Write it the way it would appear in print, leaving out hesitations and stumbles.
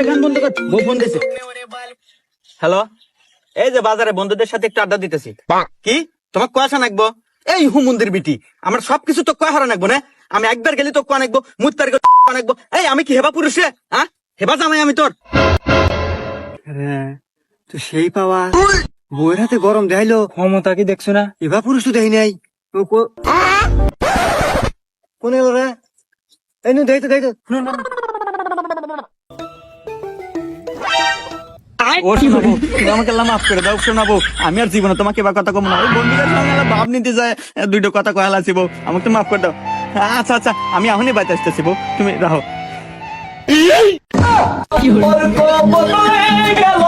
গান বন্ধ কর, বউ ফোন দিছে। হ্যালো, এই যে বাজারে বন্ধুদের সাথে একটু আড্ডা দিতেছি। কি তোমার কুয়াশা নাকবো? এই হুমন্দির বিটি, আমার সবকিছু তো কুয়া হারা নাকবো না। আমি একবার গেলি তো কুয়া নাকবো, মুত্তার নাকবো। এই আমি কি হেবা পুরুষে? হ্যাঁ, হেবা জামাই আমি তোর। তো সেই পাওয়া বউয়ের হাতে গরম দেখাইলো, ক্ষমতা কি দেখছো না? এবার পুরুষ তো দেখি নাই। কোন এলো রে? এই নো দেখাইতো দেখাইতো। ও শোনাবো, তুমি আমাকে আল্লাহ মাফ করে দাও। শোনাবো, আমি আর জীবনে তোমাকে এবার কথা কম না। ওই বন্ধুদের সঙ্গে ভাব নিতে যায়, দুইটা কথা কয়াল আছি বউ, আমাকে তো মাফ করে দাও। আচ্ছা আচ্ছা, আমি এখনই বাইতে আসতেছি বউ, তুমি রাখো। গেল